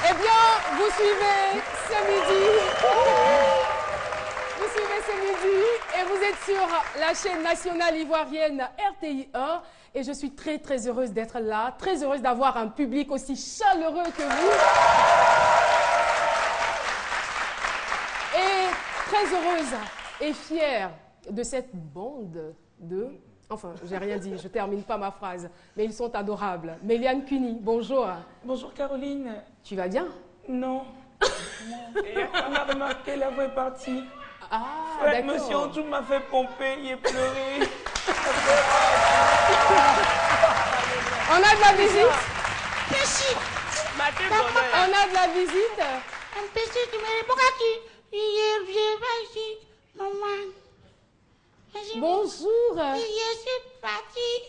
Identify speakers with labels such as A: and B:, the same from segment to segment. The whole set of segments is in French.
A: Eh bien, vous suivez ce midi. Vous suivez ce midi et vous êtes sur la chaîne nationale ivoirienne RTI 1. Et je suis très très heureuse d'être là, très heureuse d'avoir un public aussi chaleureux que vous. Et très heureuse et fière de cette bande de... Enfin, j'ai rien dit, je termine pas ma phrase, mais ils sont adorables. Méliane Cuny, bonjour.
B: Bonjour Caroline.
A: Tu vas bien?
B: Non. Et on a remarqué, la voix est partie.
A: Ah,
B: Ouais,
A: d'accord.
B: monsieur Antou m'a fait pomper, il est pleuré.
A: On a de la visite?
C: Petit.
A: On a de la visite?
C: Un petit, tu me dis pourquoi tu viens pas ici, maman?
A: Bonjour.
C: Je suis partie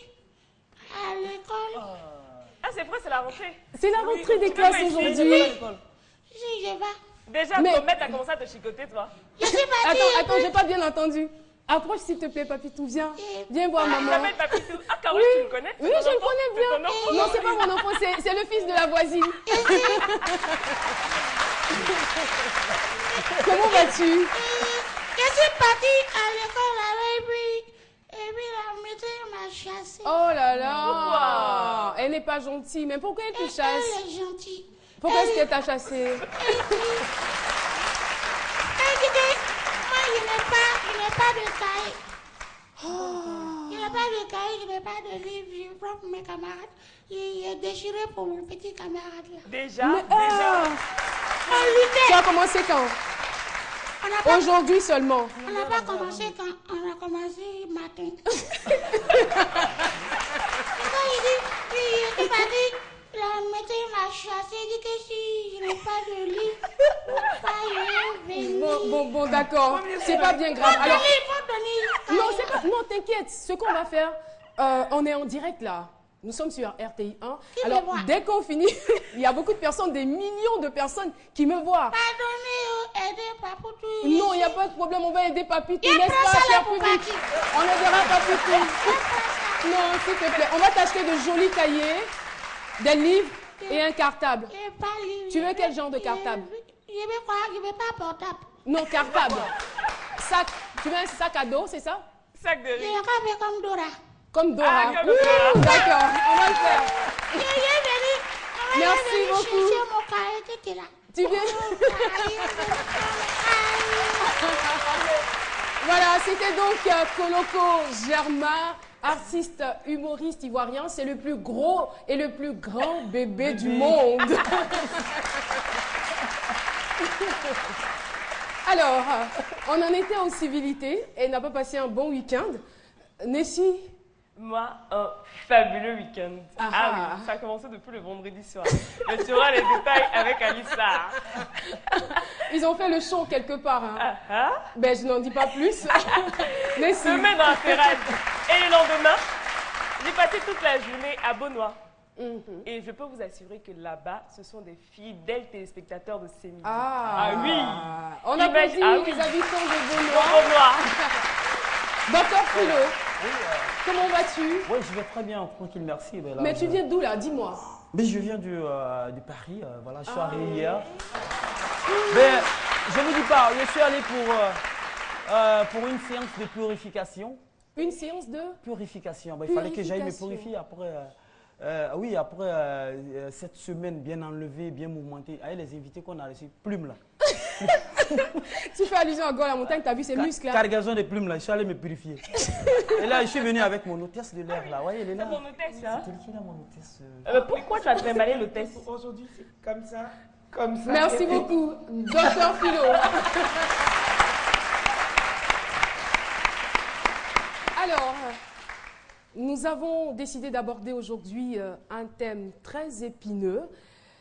C: à l'école.
D: Ah, c'est vrai, c'est la rentrée.
A: C'est la rentrée des classes aujourd'hui.
C: Si je vais.
D: Déjà,
A: Mais-
D: ton maître a commencé à te chicoter, toi.
C: Je suis partie.
A: Attends, j'ai pas bien entendu. Approche s'il te plaît, Papitou, viens. Viens voir
D: Il
A: maman.
D: s'appelle Papitou. Ah, Caroline, tu le connais?
A: Oui,
D: C'est
A: je
D: ton
A: le
D: enfant?
A: connais
D: C'est ton
A: bien.
D: enfant?
A: Non, c'est pas mon enfant, c'est le fils de la voisine. Comment vas-tu?
C: Je suis partie à l'école avec lui. Et puis la maîtresse m'a chassée.
A: Oh là là.
D: Pourquoi?
A: Elle n'est pas gentille, mais pourquoi elle te
C: Elle
A: chasse?
C: est gentille.
A: Pourquoi est-ce qu'elle t'a chassé?
C: Elle dit que moi, je n'ai pas de cahier. Je n'ai pas de cahier, je n'ai pas de livre. Je prends pour mes camarades. J'ai déchiré pour mon petit camarade là.
D: Déjà,
A: Mais,
D: déjà.
C: On luttait.
A: Tu as commencé quand?
C: On n'a pas,
A: Aujourd'hui seulement.
C: on n'a pas commencé quand on a commencé matin. Quand il est parti, la maîtresse m'a chassé. Il dit que si je n'ai pas de livre, pas venir.
A: Bon, d'accord. C'est pas bien grave. Alors,
C: Faut donner.
A: non, c'est pas. Non, t'inquiète. Ce qu'on va faire, on est en direct là. Nous sommes sur RTI 1.
C: Qui me
A: Alors,
C: voit?
A: dès qu'on finit, il y a beaucoup de personnes, des millions de personnes qui me voient.
C: Pardonnez, aidez Papoutou.
A: Non, il n'y a pas de problème, on va aider Papitou,
C: Il
A: n'est-ce
C: prend
A: pas,
C: ça là
A: cher
C: pour
A: public?
C: partir.
A: On aidera Papitou. Non, s'il te plaît, on va t'acheter de jolis cahiers, des livres et un cartable.
C: Je veux pas livre.
A: Tu veux quel genre de cartable?
C: Je veux quoi? Je veux pas portable.
A: Non, cartable. Sac, tu veux un sac à dos, c'est ça?
D: Sac de
C: Je
D: riz.
C: veux pas faire comme Dora.
A: Comme Dora.
D: Ah, comme Dora.
A: D'accord, on va le faire.
C: Je viens venir.
A: Merci beaucoup.
C: Chercher mon cahier qui était là.
A: Tu viens?
C: Mon cahier.
A: Voilà, c'était donc Koloko Germain, artiste humoriste ivoirien. C'est le plus gros et le plus grand bébé du monde. Alors, on en était aux civilités et n'a pas passé un bon week-end. Nessie,
D: Moi, un fabuleux week-end.
A: Ah
D: Ah
A: ah.
D: oui, ça a commencé depuis le vendredi soir. Mais tu auras les détails avec Alissa.
A: ils ont fait le show quelque part. Hein.
D: Ah ah.
A: Ben, je n'en dis pas plus. Nessie.
D: Semaine dans la ferraille. Et le lendemain, j'ai passé toute la journée à Beaunois. Et je peux vous assurer que là-bas, ce sont des fidèles téléspectateurs de ces midi.
A: Ah,
D: oui.
A: On
D: Imagine-
A: applaudit
D: ah oui.
A: les habitants de
D: Au
A: Beaunois.
D: Beaunois.
A: Docteur Philo, comment vas-tu?
E: Oui, je vais très bien, tranquille, merci. Ben là,
A: Mais tu viens d'où là? Dis-moi.
E: Mais je viens de Paris, voilà, je suis arrivé hier. Mais je ne vous dis pas, je suis allé pour une séance de purification.
A: Une séance de...
E: Purification, ben, il fallait que j'aille me
A: Purification.
E: purifier après, cette semaine bien enlevée, bien mouvementée, avec les invités qu'on a reçus, plumes là.
A: Tu fais allusion à Gola Montagne, t'as vu ses muscles là?
E: Cargaison de plumes là, je suis allé me purifier. Et là, je suis venu avec mon hôtesse de l'air là, vous voyez, elle est là.
D: Mon hôtesse, hein.
E: C'est qui là, mon hôtesse
D: Pourquoi tu as trimballé l'hôtesse?
B: Aujourd'hui, c'est comme ça. Comme ça.
A: Merci beaucoup, Docteur Philo. Alors, nous avons décidé d'aborder aujourd'hui un thème très épineux.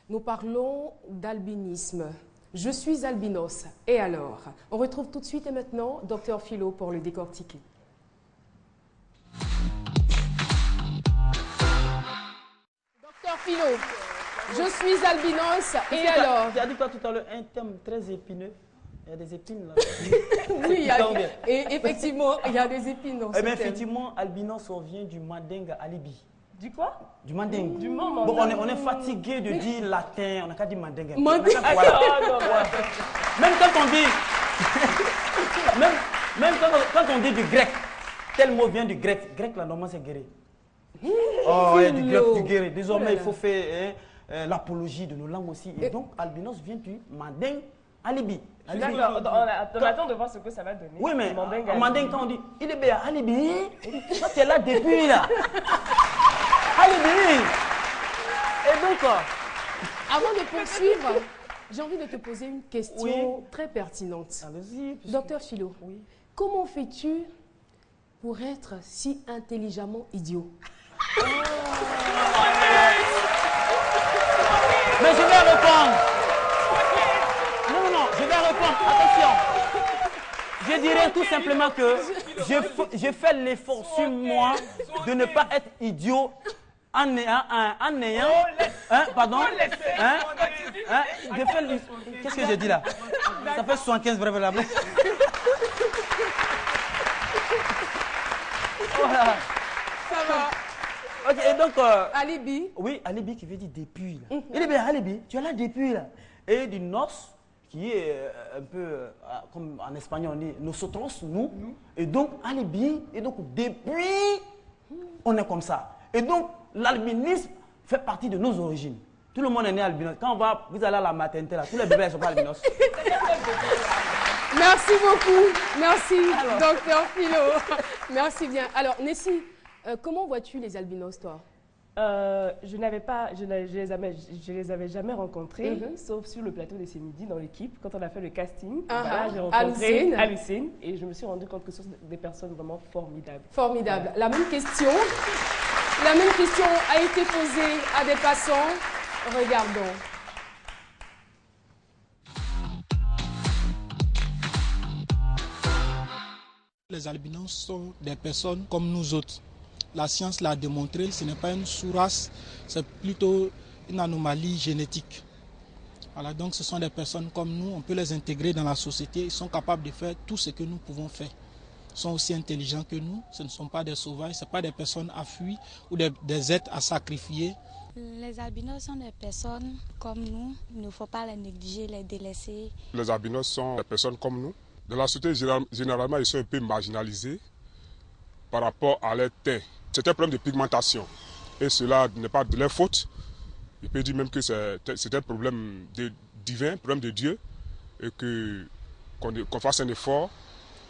A: Nous parlons d'albinisme. Je suis albinos. Et alors? On retrouve tout de suite et maintenant Docteur Philo pour le décortiquer. Docteur Philo, je suis albinos. Et alors?
E: Tu as dit quoi tout à l'heure, un thème très épineux. Il y a des épines là.
A: Oui, il y a-
E: Donc, bien.
A: et effectivement, il y a des épines dans ce
E: Eh bien,
A: thème.
E: effectivement, albinos, on vient du mandingue alibi.
D: Du quoi?
E: Du mandingue.
D: Du mandingue.
E: Bon, on est fatigué de dire latin, on n'a qu'à dire mandingue.
A: Mandingue.
E: Voilà.
D: Non,
E: Même quand on dit... même quand on dit du grec, tel mot vient du grec. Grec, là, normalement, c'est guéri. Oh, ouais, du grec, du guéri. Désormais, il faut faire l'apologie de nos langues aussi. Et donc, albinos vient du mandingue alibi.
D: D'accord, on attend de voir ce que ça va donner.
E: Oui, mais
D: Mandingue,
E: en mandingue, quand on dit il est bien alibi, toi, tu es là depuis là. Alibi. Et donc,
A: Avant de poursuivre, j'ai envie de te poser une question
E: Oui.
A: très pertinente.
E: allez-y.
A: Docteur Philo,
E: Oui.
A: comment fais-tu pour être si intelligemment idiot?
E: Mais je vais répondre. Non, je vais répondre. Attention. Je dirais tout simplement que je fais l'effort sur moi de ne pas être idiot en ayant pardon. Qu'est-ce que j'ai dit là? Ça fait 75 vraisemblablement. Voilà.
A: Ça va.
E: Ok, et donc...
A: Alibi.
E: Oui, alibi qui veut dire depuis. Là. Il est bien alibi, tu es là depuis là. Et du nos, qui est un peu comme en espagnol on dit nosotros, nous. Et donc alibi, et donc depuis, on est comme ça. Et donc l'albinisme fait partie de nos origines. Tout le monde est né albinos. Quand vous allez à la maternité, là, tous les bébés ne sont pas albinos.
A: Merci beaucoup. Merci, docteur Philo. Merci bien. Alors, Nessie, comment vois-tu les albinos, toi?
D: Je les avais jamais rencontrés, sauf sur le plateau de ce midi dans l'équipe, quand on a fait le casting. Voilà, j'ai rencontré Alucine et je me suis rendu compte que ce sont des personnes vraiment formidables.
A: Formidable. La même question a été posée à des passants. Regardons.
F: Les albinos sont des personnes comme nous autres. La science l'a démontré, ce n'est pas une sous-race, c'est plutôt une anomalie génétique. Voilà, donc ce sont des personnes comme nous, on peut les intégrer dans la société, ils sont capables de faire tout ce que nous pouvons faire. Ils sont aussi intelligents que nous, ce ne sont pas des sauvages, ce ne sont pas des personnes à fuir ou des êtres à sacrifier.
G: Les albinos sont des personnes comme nous, il ne faut pas les négliger, les délaisser.
H: Les albinos sont des personnes comme nous. Dans la société, généralement, ils sont un peu marginalisés par rapport à leur teint. C'est un problème de pigmentation et cela n'est pas de leur faute. Je peux dire même que c'est un problème divin, un problème de Dieu et qu'on fasse un effort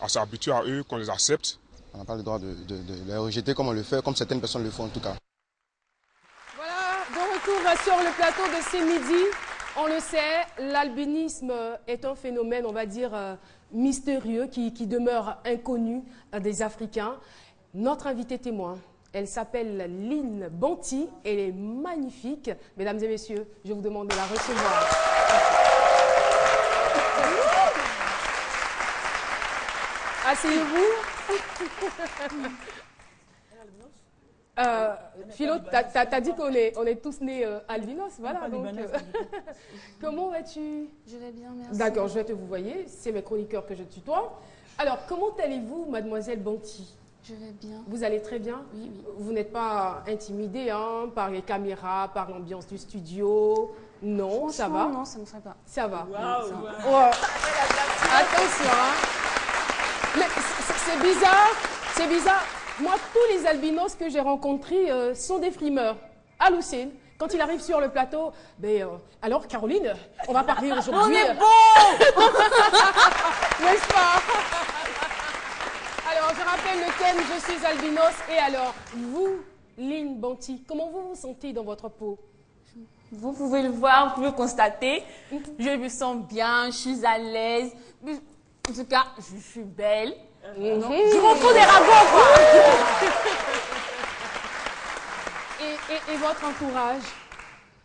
H: à s'habituer à eux, qu'on les accepte.
I: On n'a pas le droit de les rejeter comme on le fait, comme certaines personnes le font en tout cas.
A: Voilà, de retour sur le plateau de ce midi. On le sait, l'albinisme est un phénomène, on va dire, mystérieux qui demeure inconnu des Africains. Notre invitée témoin, elle s'appelle Lynn Banti, elle est magnifique. Mesdames et messieurs, je vous demande de la recevoir. Asseyez-vous. Philo, t'as dit qu'on est tous nés albinos, voilà. Donc, comment vas-tu?
G: Je vais bien, merci.
A: D'accord, je vais te vous voyez, c'est mes chroniqueurs que je tutoie. Alors, comment allez-vous, mademoiselle Banti?
G: Je vais bien.
A: Vous allez très bien?
G: Oui, oui.
A: Vous n'êtes pas intimidée par les caméras, par l'ambiance du studio? Non, ça va?
G: Non, ça ne me ferait pas.
A: Ça va.
D: Waouh,
A: Ouais. Attention, hein. Mais c'est bizarre. Moi, tous les albinos que j'ai rencontrés sont des frimeurs. Alucine, quand il arrive sur le plateau, alors Caroline, on va parler aujourd'hui.
G: On est bon.
A: N'est-ce pas? Alors, je rappelle le thème, je suis albinos. Et alors, vous, Lynn Banti, comment vous vous sentez dans votre peau?
J: Vous pouvez le voir, vous pouvez le constater. Je me sens bien, je suis à l'aise. En tout cas, je suis belle. Je rencontre des ragots, quoi.
A: Et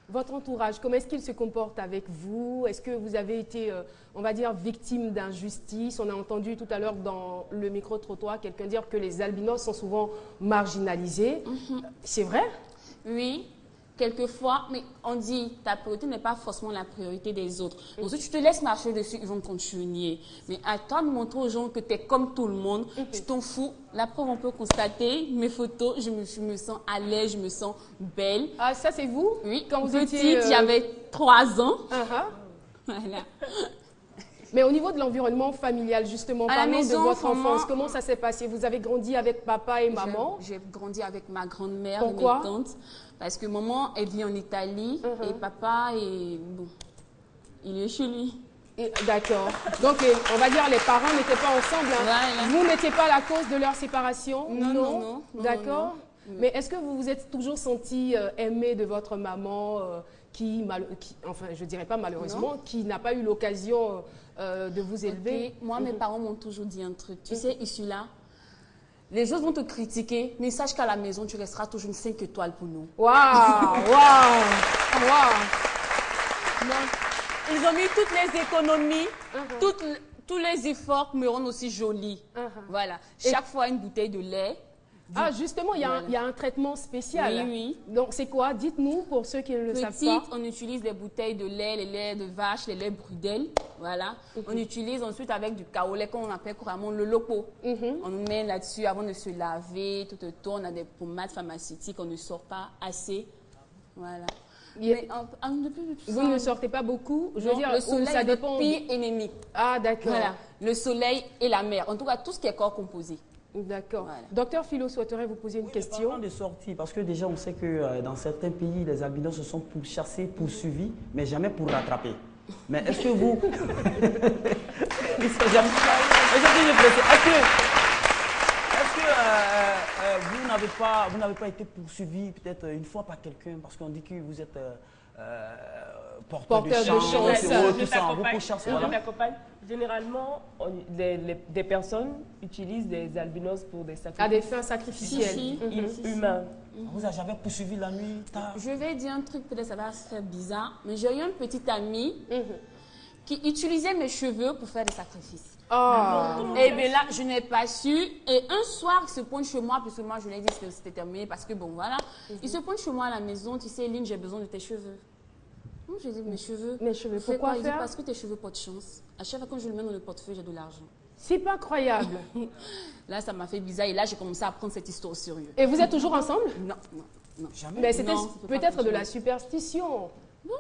A: votre entourage, comment est-ce qu'il se comporte avec vous? Est-ce que vous avez été, on va dire, victime d'injustice? On a entendu tout à l'heure dans le micro-trottoir quelqu'un dire que les albinos sont souvent marginalisés. C'est vrai?
J: Oui, quelquefois, mais on dit ta priorité n'est pas forcément la priorité des autres. Donc, si tu te laisses marcher dessus, ils vont continuer. Mais à toi de montrer aux gens que tu es comme tout le monde, tu t'en fous. La preuve, on peut constater, mes photos, je me sens à l'aise, je me sens belle.
A: Ah, ça, c'est vous?
J: Oui,
A: quand vous
J: petite,
A: étiez,
J: j'avais 3 ans.
A: Voilà. Mais au niveau de l'environnement familial, justement, parlons de votre enfance. Comment ça s'est passé? Vous avez grandi avec papa et maman?
J: J'ai grandi avec ma grand-mère et mes
A: Pourquoi?
J: tantes. Parce que maman, elle vit en Italie et papa, bon, il est chez lui.
A: D'accord. Donc, on va dire les parents n'étaient pas ensemble. Hein.
J: Voilà.
A: Vous n'étiez pas la cause de leur séparation?
J: Non.
A: D'accord. Mais est-ce que vous vous êtes toujours senti aimé de votre maman enfin, je dirais pas malheureusement, qui n'a pas eu l'occasion de vous élever?
J: Moi, mes parents m'ont toujours dit un truc. Tu sais, ici, là, les gens vont te critiquer, mais sache qu'à la maison, tu resteras toujours une 5 étoiles pour nous.
A: Waouh.
J: Ils ont mis toutes les économies, tous les efforts pour me rendre aussi jolie. Voilà. Chaque fois, une bouteille de lait.
A: Ah, justement, il y a un traitement spécial.
J: Oui.
A: Donc, c'est quoi? Dites-nous, pour ceux qui ne le savent pas.
J: On utilise les bouteilles de lait, les laits de vache, les laits brudels. Voilà. On utilise ensuite avec du kaolé, qu'on appelle couramment le lopo. On met là-dessus avant de se laver, tout autour. On a des pommades pharmaceutiques, on ne sort pas assez. Voilà. Mais
A: vous ne sortez pas beaucoup? Je veux dire,
J: le soleil
A: ça dépend.
J: est notre pire ennemi.
A: Ah, d'accord.
J: Voilà. Le soleil et la mer. En tout cas, tout ce qui est corps composé.
A: D'accord. Voilà. Docteur Philo souhaiterait vous poser une question.
E: Parlant de sorties, parce que déjà on sait que dans certains pays, les albinos se sont pourchassés, poursuivis, mais jamais pour rattraper. Mais est-ce que vous... vous n'avez pas été poursuivi peut-être une fois par quelqu'un, parce qu'on dit que vous êtes porteur de chance, tout ça, vous pourchassez.
D: Je t'accompagne. Généralement, des personnes utilisent des albinos pour des sacrifices.
A: À des fins sacrificielles.
D: Humains.
E: Vous avez jamais poursuivi la nuit tard?
J: Je vais dire un truc, peut-être ça va faire bizarre, mais j'ai eu une petite amie qui utilisait mes cheveux pour faire des sacrifices. Et bien là, je n'ai pas su. Et un soir, il se pointe chez moi, puisque moi, je lui ai dit que c'était terminé, parce que bon, voilà. Il se pointe chez moi à la maison, tu sais, Lynn, j'ai besoin de tes cheveux. J'ai dit, mes cheveux.
A: Mes cheveux, pourquoi faire?
J: Il dit, parce que tes cheveux portent chance. À chaque fois que je le mets dans le portefeuille, j'ai de l'argent.
A: C'est pas croyable.
J: Là, ça m'a fait bizarre. Et là, j'ai commencé à prendre cette histoire au sérieux.
A: Et vous êtes toujours ensemble?
J: Non.
A: Jamais. Mais c'était peut-être de la superstition.
J: Bon.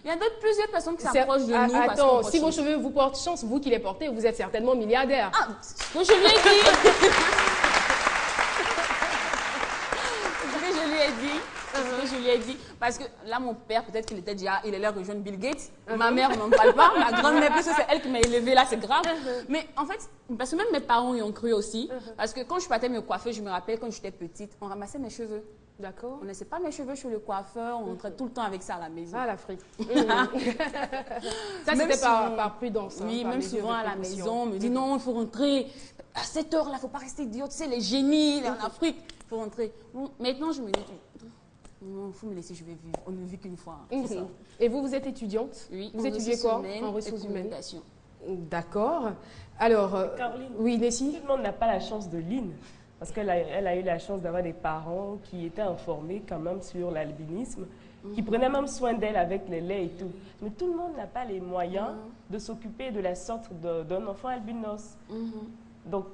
J: Il y a plusieurs personnes qui s'approchent de nous.
A: Attends, si vos cheveux vous portent chance, vous qui les portez, vous êtes certainement milliardaire.
J: Ah, ce que je lui ai dit. Je lui ai dit, parce que là, mon père, peut-être qu'il était déjà, il allait rejoindre Bill Gates. Ma mère, on n'en parle pas. Ma grand-mère, plus c'est elle qui m'a élevée, là, c'est grave. Mais en fait, parce que même mes parents y ont cru aussi. Parce que quand je partais me coiffer, je me rappelle quand j'étais petite, on ramassait mes cheveux.
A: D'accord.
J: On ne laissait pas mes cheveux chez le coiffeur, on rentrait tout le temps avec ça à la maison.
A: Ah, l'Afrique. Ça, c'était par prudence.
J: Oui, même souvent à la maison, on me dit non, il faut rentrer. À cette heure-là, il ne faut pas rester idiot. Tu sais, les génies en Afrique, il faut rentrer. Bon, maintenant, je me dis, non, il faut me laisser, je vais vivre. On ne vit qu'une fois. Ça.
A: Et vous êtes étudiante?
J: Oui.
A: Vous étudiez quoi? En ressources humaines. D'accord. Alors,
D: Caroline,
A: oui, Nessie?
D: Tout le monde n'a pas la chance de Lynn. Parce qu'elle a eu la chance d'avoir des parents qui étaient informés quand même sur l'albinisme, qui prenaient même soin d'elle avec les laits et tout. Mais tout le monde n'a pas les moyens de s'occuper de la sorte d'un enfant albinos. Donc,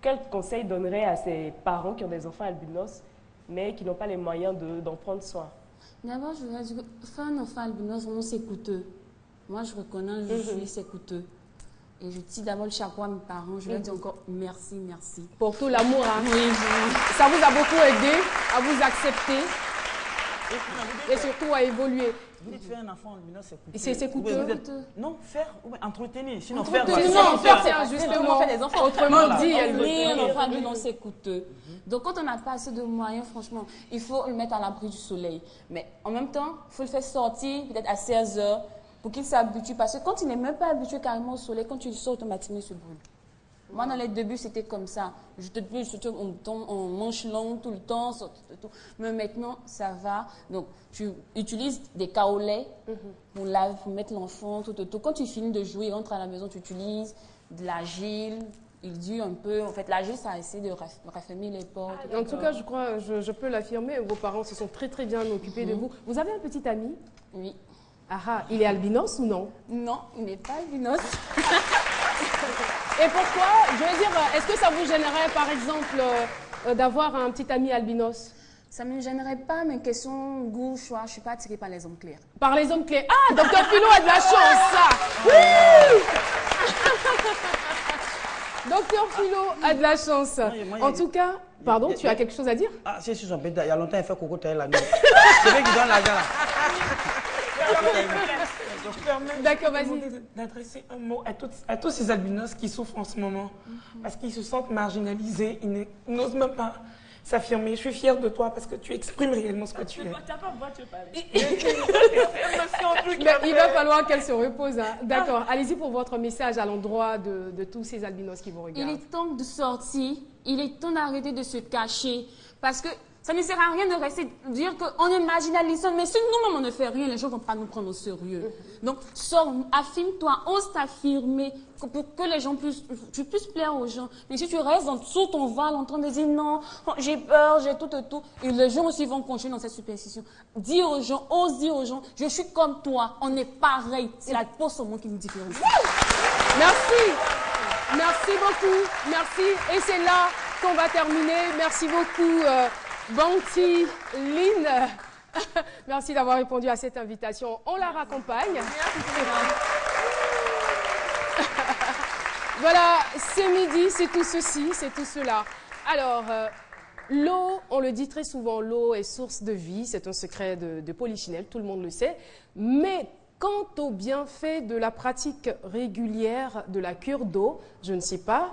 D: quel conseil donnerais à ces parents qui ont des enfants albinos, mais qui n'ont pas les moyens d'en prendre soin?
J: D'abord, je voudrais dire que faire un enfant albinos, vraiment, c'est coûteux. Moi, je reconnais, c'est coûteux. Et je tire d'abord le chapeau à mes parents. Je leur dis encore merci.
A: Pour tout l'amour. Hein?
J: Oui.
A: Ça vous a beaucoup aidé à vous accepter et surtout à évoluer.
E: Vous dites faire un enfant albinos, c'est coûteux.
A: C'est coûteux.
E: Non, faire,
A: entretenir.
E: Sinon,
A: faire,
E: c'est
A: justement.
J: Faire des enfants.
A: Autrement dit,
J: un enfant albinos, c'est coûteux. Donc, quand on n'a pas assez de moyens, franchement, il faut le mettre à l'abri du soleil. Mais en même temps, il faut le faire sortir peut-être à 16 heures. Pour qu'il s'habitue, parce que quand il n'est même pas habitué carrément au soleil, quand tu le sors automatiquement, il se brûle. Moi, dans les débuts, c'était comme ça. J'étais plus en manche longue tout le temps. Tout. Mais maintenant, ça va. Donc, tu utilises des kaolés pour mettre l'enfant, tout. Quand tu finis de jouer, il rentre à la maison, tu utilises de l'argile il dit un peu, en fait, la justice a essayé de raffermir les portes.
A: En tout cas, je crois, je peux l'affirmer, vos parents se sont très très bien occupés de vous. Vous avez un petit ami?
J: Oui.
A: Ah, il est albinos ou non?
J: Non, il n'est pas albinos.
A: Et pourquoi? Je veux dire, est-ce que ça vous gênerait, par exemple, d'avoir un petit ami albinos?
J: Ça ne me gênerait pas, mais question goût, choix, je ne suis pas attirée par les hommes clairs.
A: Par les hommes clairs? Ah, Dr Philo a de la chance, ça! Oui. Dr Philo a de la chance. En tout cas, pardon, tu as quelque chose à dire?
E: Ah, c'est sur son bête. Il y a longtemps, il fait coco taille la nuit. C'est lui qui donne l'argent là.
B: Je permets
A: D'accord, vas-y.
B: D'adresser un mot à tous ces albinos qui souffrent en ce moment. Parce qu'ils se sentent marginalisés, ils n'osent même pas s'affirmer. Je suis fière de toi parce que tu exprimes réellement ce que tu es.
D: Tu n'as pas voix, tu veux parler.
A: Mais il va falloir qu'elle se repose. Hein. D'accord, allez-y pour votre message à l'endroit de tous ces albinos qui vous regardent.
J: Il est temps de sortir, il est temps d'arrêter de se cacher. Parce que ça ne sert à rien de rester dire qu'on est marginalisé. Mais si nous-mêmes on ne fait rien, les gens ne vont pas nous prendre au sérieux. Donc, sors, affirme-toi, ose t'affirmer pour que les gens tu puisses plaire aux gens. Mais si tu restes sous ton voile en train de dire non, j'ai peur, j'ai tout et tout, et les gens aussi vont continuer dans cette superstition. Dis aux gens, ose dire aux gens, je suis comme toi, on est pareil. C'est la peau sur moi qui nous différencie.
A: Merci. Merci beaucoup. Merci. Et c'est là qu'on va terminer. Merci beaucoup. Banti, Lynn, merci d'avoir répondu à cette invitation. On la raccompagne. Voilà, c'est midi, c'est tout ceci, c'est tout cela. Alors, l'eau, on le dit très souvent, l'eau est source de vie. C'est un secret de Polichinelle, tout le monde le sait. Mais quant aux bienfaits de la pratique régulière de la cure d'eau, je ne sais pas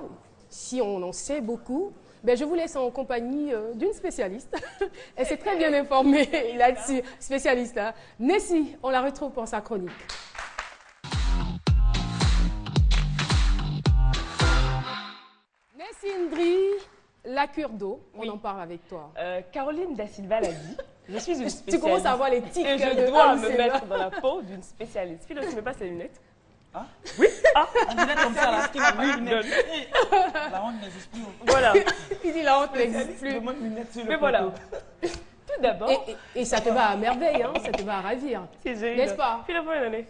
A: si on en sait beaucoup. Ben, je vous laisse en compagnie d'une spécialiste. Elle s'est très bien informée là-dessus, spécialiste. Hein. Nessie, on la retrouve pour sa chronique. Nessie Ndri, la cure d'eau, on en parle avec toi.
D: Caroline Da Silva l'a dit. Je suis une spécialiste.
A: Tu commences à avoir les tics.
D: Et je dois me mettre dans la peau d'une spécialiste. Philo, tu mets pas ses lunettes?
E: Ah?
D: Oui. Ah.
E: On dirait comme ça, là, ce qui n'a pas de lunettes. La honte n'existe plus.
D: Voilà.
A: Il dit la honte n'existe plus.
D: Mais voilà. Tout d'abord.
A: Et ça te va à merveille, hein? Ça te va à ravir. N'est-ce pas?
D: Philo, bonne année.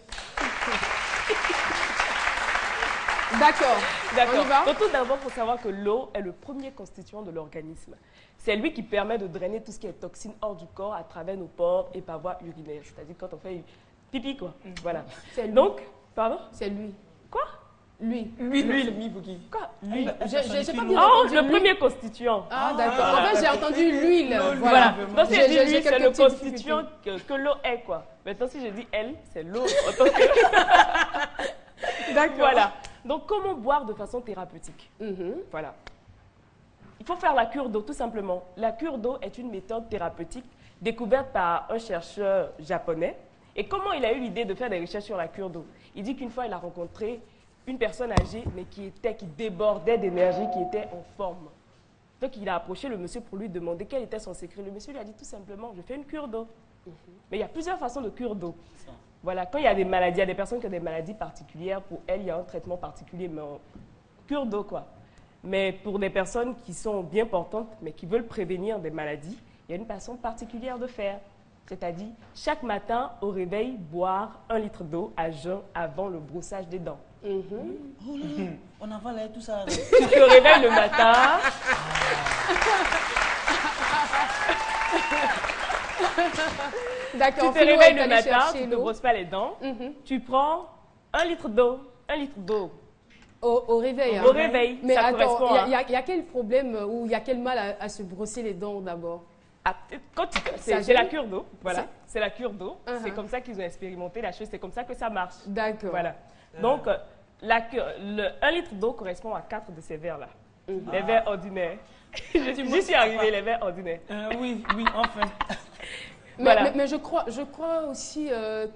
A: D'accord. On y va?
D: Donc, tout d'abord, il faut savoir que l'eau est le premier constituant de l'organisme. C'est lui qui permet de drainer tout ce qui est toxine hors du corps à travers nos pores et par voie urinaire. C'est-à-dire quand on fait pipi, quoi. Voilà. Donc, pardon?
A: C'est lui.
D: Quoi?
A: Lui.
B: Lui, le mi-bouki.
D: Quoi? Lui.
A: J'ai pas bien
D: entendu. Le premier constituant.
A: Ah, d'accord. En fait, j'ai entendu l'huile.
D: Voilà. Donc, si je dis lui, c'est le constituant que l'eau est, quoi. Maintenant, si je dis elle, c'est l'eau. D'accord. Voilà. Donc, comment boire de façon thérapeutique? Voilà. Il faut faire la cure d'eau, tout simplement. La cure d'eau est une méthode thérapeutique découverte par un chercheur japonais. Et comment il a eu l'idée de faire des recherches sur la cure d'eau? Il dit qu'une fois, il a rencontré une personne âgée, mais qui débordait d'énergie, qui était en forme. Donc, il a approché le monsieur pour lui demander quel était son secret. Le monsieur lui a dit tout simplement, je fais une cure d'eau. Mais il y a plusieurs façons de cure d'eau. Voilà, quand il y a des maladies, il y a des personnes qui ont des maladies particulières, pour elles, il y a un traitement particulier, mais en cure d'eau, quoi. Mais pour des personnes qui sont bien portantes, mais qui veulent prévenir des maladies, il y a une façon particulière de faire. C'est-à-dire, chaque matin, au réveil, boire 1 litre d'eau à jeun avant le brossage des dents.
E: On avale tout ça.
D: Tu te réveilles le matin.
A: D'accord.
D: Tu te réveilles le matin, tu ne brosses pas les dents. Tu prends 1 litre d'eau. 1 litre d'eau.
A: Au réveil.
D: Au réveil.
A: Mais attends, il y a quel problème ou il y a quel mal à se brosser les dents d'abord?
D: C'est la cure d'eau, voilà. C'est la cure d'eau. C'est comme ça qu'ils ont expérimenté la chose, c'est comme ça que ça marche.
A: D'accord.
D: Voilà. Donc, le 1 litre d'eau correspond à 4 de ces verres-là. Les verres ordinaires. Je suis arrivée, les verres ordinaires.
B: Oui, enfin.
A: Mais je crois aussi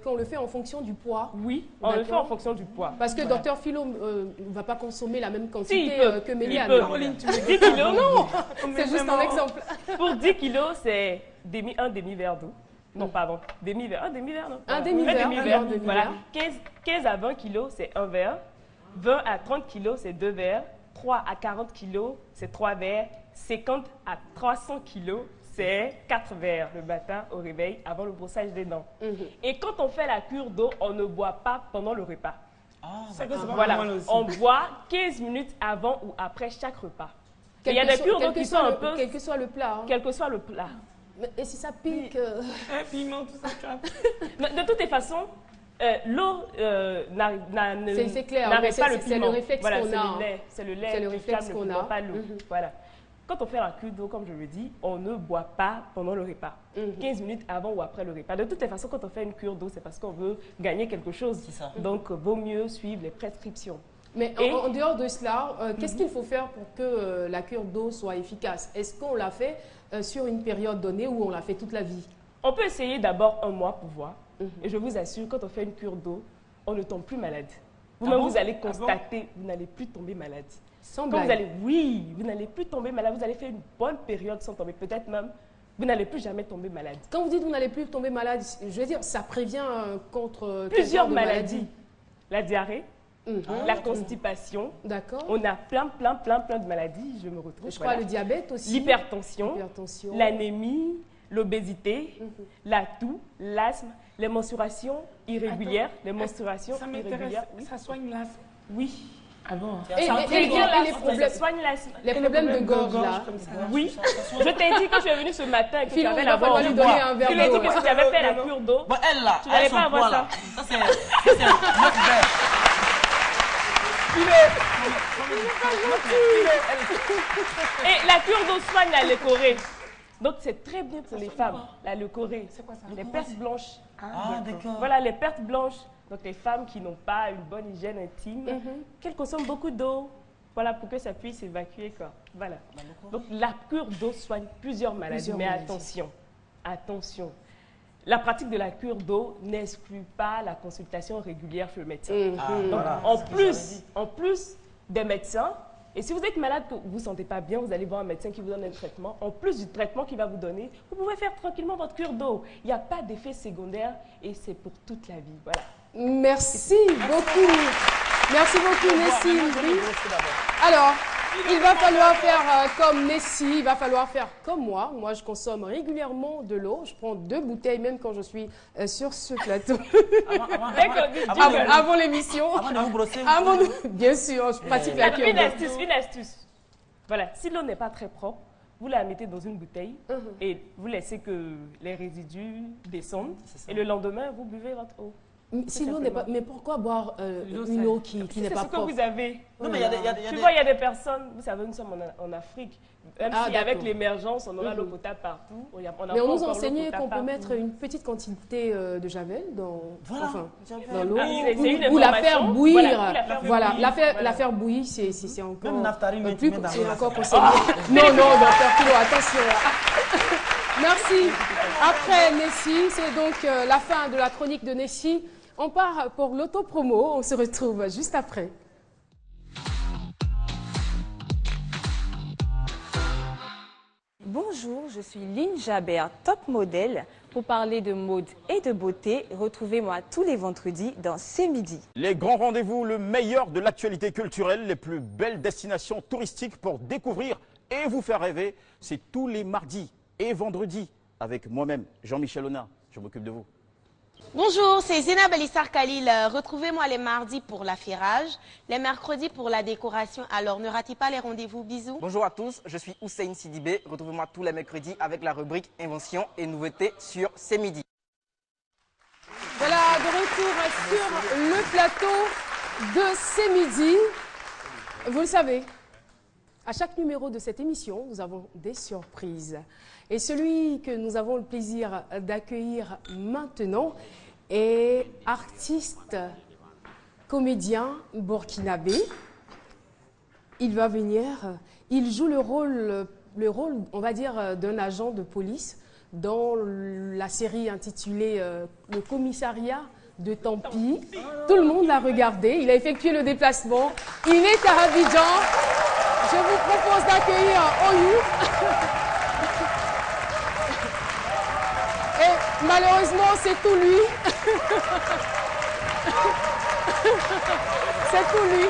A: qu'on le fait en fonction du poids.
D: Oui, on le fait en fonction du poids.
A: Parce que Dr Philo ne va pas consommer la même quantité que Méliane.
D: 10 kilos.
A: Non, c'est juste un exemple.
D: Pour 10 kilos, c'est un demi-verre d'eau. Non, pardon, un demi-verre, non?
A: Un demi-verre.
D: Voilà, 15 à 20 kilos, c'est un verre. 20 à 30 kilos, c'est 2 verres. 23 à 40 kilos, c'est 3 verres. 50 à 300 kilos, c'est 4 verres le matin au réveil avant le brossage des dents. Et quand on fait la cure d'eau, on ne boit pas pendant le repas. Voilà, on boit 15 minutes avant ou après chaque repas. Il y a des cures d'eau qui sont un peu...
A: Quel que soit le plat.
D: Quel que soit le plat.
A: Et si ça pique
B: Un piment, tout ça, tu vois.
D: De toutes les façons, l'eau
A: c'est clair,
D: n'arrête pas le piment.
A: C'est le réflexe
D: voilà,
A: qu'on a.
D: C'est le lait qui calme le piment, pas l'eau. Voilà. Quand on fait la cure d'eau, comme je le dis, on ne boit pas pendant le repas. 15 minutes avant ou après le repas. De toutes les façons, quand on fait une cure d'eau, c'est parce qu'on veut gagner quelque chose. Donc, vaut mieux suivre les prescriptions.
A: Mais en dehors de cela, qu'est-ce qu'il faut faire pour que la cure d'eau soit efficace? Est-ce qu'on l'a fait sur une période donnée ou on l'a fait toute la vie?
D: On peut essayer d'abord 1 mois pour voir. Et je vous assure, quand on fait une cure d'eau, on ne tombe plus malade. Vous-même, vous allez constater, vous n'allez plus tomber malade.
A: Sans blague.
D: Vous n'allez plus tomber malade. Vous allez faire une bonne période sans tomber. Peut-être même, vous n'allez plus jamais tomber malade.
A: Quand vous dites vous n'allez plus tomber malade, je veux dire, ça prévient contre...
D: Plusieurs maladies. La diarrhée, la constipation.
A: D'accord.
D: On a plein de maladies. Je me retrouve.
A: Je crois le diabète aussi.
D: L'hypertension, l'anémie, l'obésité, la toux, l'asthme, les menstruations irrégulières. Les menstruations
B: ça m'intéresse. Ça soigne l'asthme.
D: Oui.
B: Ah bon?
A: Et les problèmes, les problèmes de gorge, là.
D: Oui. Je t'ai dit que tu es venu ce matin et que tu avais la voix.
A: lui donner un verre d'eau.
D: Tu l'as dit que si tu avais fait la cure d'eau,
E: elle là,
D: tu n'allais pas avoir ça.
E: Ça c'est notre verre.
D: Et la cure d'eau soigne la leucorrhée. Donc c'est très bien pour les femmes, la leucorrhée.
B: C'est quoi ça?
D: Les pertes blanches.
E: Ah, d'accord.
D: Voilà, les pertes blanches. Donc les femmes qui n'ont pas une bonne hygiène intime, qu'elles consomment beaucoup d'eau, voilà, pour que ça puisse évacuer, quoi. Voilà. Donc la cure d'eau soigne plusieurs maladies. Mais attention, attention. La pratique de la cure d'eau n'exclut pas la consultation régulière chez le médecin. Donc, en plus des médecins, et si vous êtes malade, que vous ne vous sentez pas bien, vous allez voir un médecin qui vous donne un traitement. En plus du traitement qu'il va vous donner, vous pouvez faire tranquillement votre cure d'eau. Il n'y a pas d'effet secondaire et c'est pour toute la vie. Voilà.
A: Merci beaucoup. Merci beaucoup, Nessie. Alors, il va falloir faire comme Nessie, il va falloir faire comme moi. Moi, je consomme régulièrement de l'eau. Je prends 2 bouteilles, même quand je suis sur ce plateau. Avant l'émission.
E: Avant de vous brosser.
A: Bien sûr, je pratique la cure.
D: Une astuce. Voilà, si l'eau n'est pas très propre, vous la mettez dans une bouteille et vous laissez que les résidus descendent. Et le lendemain, vous buvez votre eau.
A: Si l'eau n'est pas... Mais pourquoi boire une eau qui n'est pas propre?
D: C'est ce que vous avez.
E: Non, mais
D: tu vois, il y a des personnes, vous savez, nous sommes en Afrique. Même si avec l'émergence, on aura l'eau potable partout.
A: Mais on nous enseignait qu'on peut mettre une petite quantité de javel dans l'eau. Ou la faire bouillir. Voilà, la faire bouillir, c'est encore...
E: Même Naftarine,
A: c'est encore conseillé. Non, docteur Kilo, attention. Merci. Après Nessie, c'est donc la fin de la chronique de Nessie. On part pour l'autopromo. On se retrouve juste après.
K: Bonjour, je suis Lynn Jabert, top modèle. Pour parler de mode et de beauté, retrouvez-moi tous les vendredis dans C'est Midi.
L: Les grands rendez-vous, le meilleur de l'actualité culturelle, les plus belles destinations touristiques pour découvrir et vous faire rêver, c'est tous les mardis et vendredis avec moi-même, Jean-Michel Honard. Je m'occupe de vous.
M: Bonjour, c'est Zénab Elissar Khalil. Retrouvez-moi les mardis pour l'affairage, les mercredis pour la décoration. Alors ne ratez pas les rendez-vous. Bisous.
N: Bonjour à tous, je suis Hussein Sidibé. Retrouvez-moi tous les mercredis avec la rubrique Invention et nouveautés sur C'est Midi.
A: Voilà, de retour sur le plateau de C'est Midi. Vous le savez, à chaque numéro de cette émission, nous avons des surprises. Et celui que nous avons le plaisir d'accueillir maintenant est artiste, comédien burkinabé. Il va venir, il joue le rôle, on va dire, d'un agent de police dans la série intitulée Le Commissariat de Tampi. Tout le monde l'a regardé, il a effectué le déplacement. Il est à Abidjan. Je vous propose d'accueillir Oyou. Et malheureusement, c'est tout lui. C'est tout lui.